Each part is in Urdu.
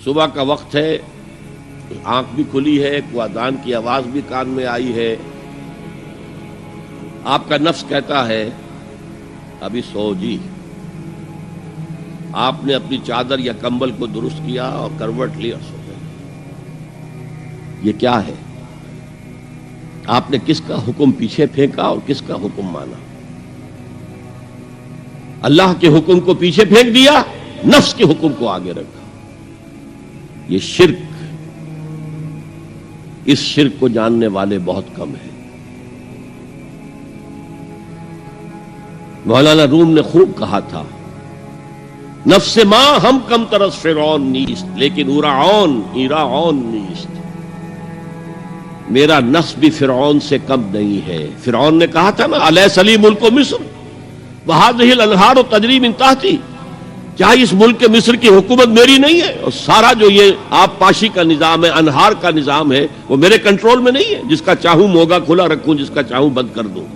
صبح کا وقت ہے، آنکھ بھی کھلی ہے، کوئی اذان کی آواز بھی کان میں آئی ہے، آپ کا نفس کہتا ہے ابھی سو جی۔ آپ نے اپنی چادر یا کمبل کو درست کیا اور کروٹ لی اور سو گئے۔ یہ کیا ہے؟ آپ نے کس کا حکم پیچھے پھینکا اور کس کا حکم مانا؟ اللہ کے حکم کو پیچھے پھینک دیا، نفس کے حکم کو آگے رکھا۔ یہ شرک، اس شرک کو جاننے والے بہت کم ہیں۔ مولانا روم نے خوب کہا تھا، نفس ما ہم کم ترس فرعون نیست لیکن ایراعون نیست۔ میرا نفس بھی فرعون سے کم نہیں ہے۔ فرعون نے کہا تھا نا الیس لی ملک مصر وہذہ الانہار تجری من تحتی، کیا اس ملک مصر کی حکومت میری نہیں ہے؟ اور سارا جو یہ آب پاشی کا نظام ہے، انہار کا نظام ہے، وہ میرے کنٹرول میں نہیں ہے؟ جس کا چاہوں موگا کھلا رکھوں، جس کا چاہوں بند کر دوں۔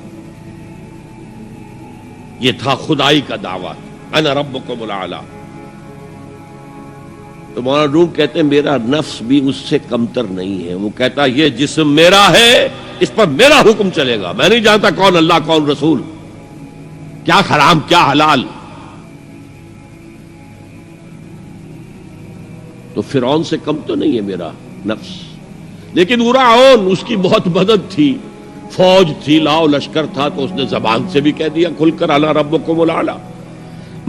یہ تھا خدائی کا دعویٰ، انا ربکم الاعلی۔ تو مولانا روم کہتے ہیں میرا نفس بھی اس سے کمتر نہیں ہے۔ وہ کہتا یہ جسم میرا ہے، اس پر میرا حکم چلے گا، میں نہیں جانتا کون اللہ کون رسول، کیا حرام کیا حلال۔ تو فرعون سے کم تو نہیں ہے میرا نفس، لیکن ایراعون اس کی بہت مدد تھی، فوج تھی، لاؤ لشکر تھا، تو اس نے زبان سے بھی کہہ دیا کھل کر انا ربکم الاعلی۔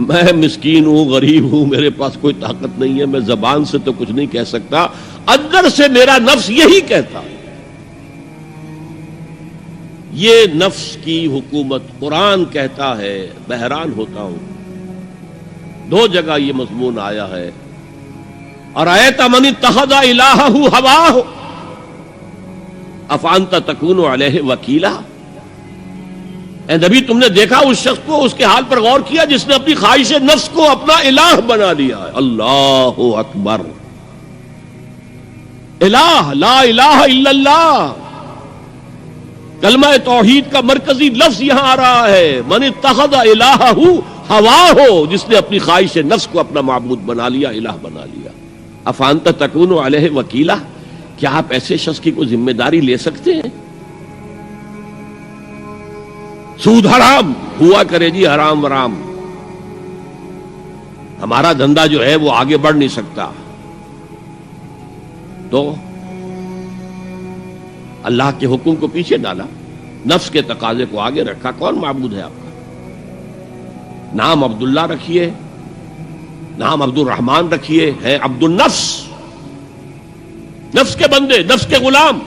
میں مسکین ہوں، غریب ہوں، میرے پاس کوئی طاقت نہیں ہے، میں زبان سے تو کچھ نہیں کہہ سکتا، اندر سے میرا نفس یہی کہتا۔ یہ نفس کی حکومت قرآن کہتا ہے، بحران ہوتا ہوں۔ دو جگہ یہ مضمون آیا ہے، ارأیت من اتخذ الہہ ہواہ افانت تکون علیہ وکیلا۔ اے نبی تم نے دیکھا اس شخص کو، اس کے حال پر غور کیا جس نے اپنی خواہش نفس کو اپنا الہ بنا لیا ہے۔ اللہ اکبر، الہ لا الہ الا اللہ، کلمہ توحید کا مرکزی لفظ یہاں آ رہا ہے، من اتخذ الہہ ہواہ، جس نے اپنی خواہش نفس کو اپنا معبود بنا لیا، الہ بنا لیا۔ افانت تکون علیہ وکیلا، کیا آپ ایسے شخص کی کوئی ذمہ داری لے سکتے ہیں؟ سود حرام ہوا کرے جی، حرام ورام، ہمارا دھندا جو ہے وہ آگے بڑھ نہیں سکتا، تو اللہ کے حکم کو پیچھے ڈالا، نفس کے تقاضے کو آگے رکھا۔ کون معبود ہے آپ کا؟ نام عبداللہ رکھیے، نام عبد الرحمن رکھیے، ہے عبد النفس، نفس کے بندے، نفس کے غلام۔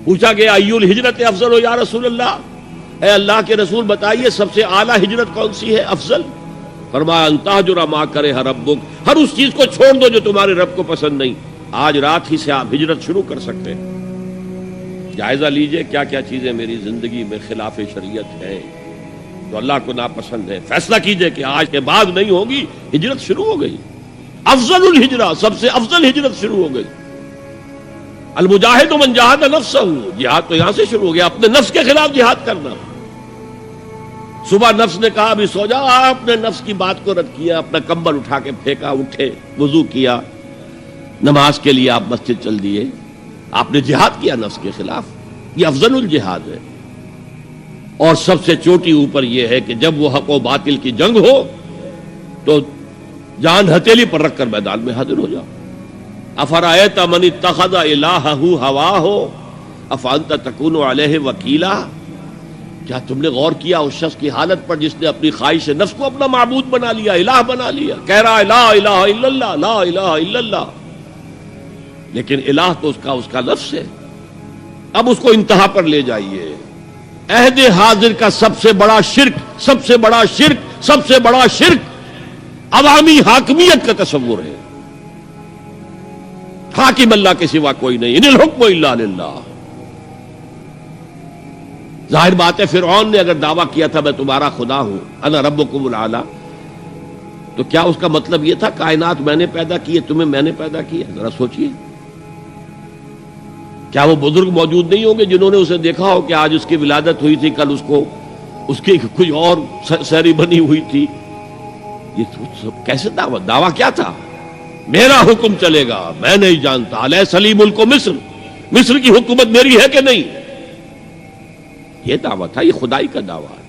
پوچھا گیا ای الہجرت افضل ہو یا رسول اللہ، اے اللہ کے رسول بتائیے سب سے اعلیٰ ہجرت کون سی ہے، افضل؟ فرمایا ان تہجر ما کرہ ربک، ہر اس چیز کو چھوڑ دو جو تمہارے رب کو پسند نہیں۔ آج رات ہی سے آپ ہجرت شروع کر سکتے ہیں۔ جائزہ لیجئے کیا کیا چیزیں میری زندگی میں خلاف شریعت ہیں تو اللہ کو ناپسند ہے، فیصلہ کیجئے کہ آج کے بعد نہیں ہوگی، ہجرت شروع ہو گئی۔ افضل الہجرہ، سب سے افضل ہجرت شروع ہو گئی۔ المجاہد من جاہد نفسہ، جہاد تو یہاں سے شروع ہو گیا، اپنے نفس کے خلاف جہاد کرنا۔ صبح نفس نے کہا ابھی سو جاؤ، آپ نے نفس کی بات کو رد کیا، اپنا کمبل اٹھا کے پھینکا، اٹھے، وضو کیا، نماز کے لیے آپ مسجد چل دیے، آپ نے جہاد کیا نفس کے خلاف۔ یہ افضل الجہاد ہے۔ اور سب سے چوٹی اوپر یہ ہے کہ جب وہ حق و باطل کی جنگ ہو تو جان ہتھیلی پر رکھ کر میدان میں حاضر ہو جاؤ۔ افرأیت من اتخذ الہہ ہواہ افانت تکون علیہ وکیلا، کیا تم نے غور کیا اس شخص کی حالت پر جس نے اپنی خواہش نفس کو اپنا معبود بنا لیا، الہ بنا لیا، کہہ رہا ہے لا الہ الا اللہ، لا الہ الا اللہ، لیکن الہ تو اس کا لفظ ہے۔ اب اس کو انتہا پر لے جائیے۔ عہد حاضر کا سب سے بڑا شرک، سب سے بڑا شرک، سب سے بڑا شرک عوامی حاکمیت کا تصور ہے۔ حاکم اللہ کے سوا کوئی نہیں، ان الحکم الا للہ۔ ظاہر بات ہے فرعون نے اگر دعویٰ کیا تھا میں تمہارا خدا ہوں، انا ربکم الاعلی، تو کیا اس کا مطلب یہ تھا کائنات میں نے پیدا کی ہے، تمہیں میں نے پیدا کیا؟ ذرا سوچئے، کیا وہ بزرگ موجود نہیں ہوں گے جنہوں نے اسے دیکھا ہو کہ آج اس کی ولادت ہوئی تھی، کل اس کی کوئی اور سیری بنی ہوئی تھی؟ یہ کیسے دعویٰ کیا تھا؟ میرا حکم چلے گا، میں نہیں جانتا۔ الیس لی ملک مصر، مصر کی حکومت میری ہے کہ نہیں؟ یہ دعویٰ تھا، یہ خدائی کا دعویٰ ہے۔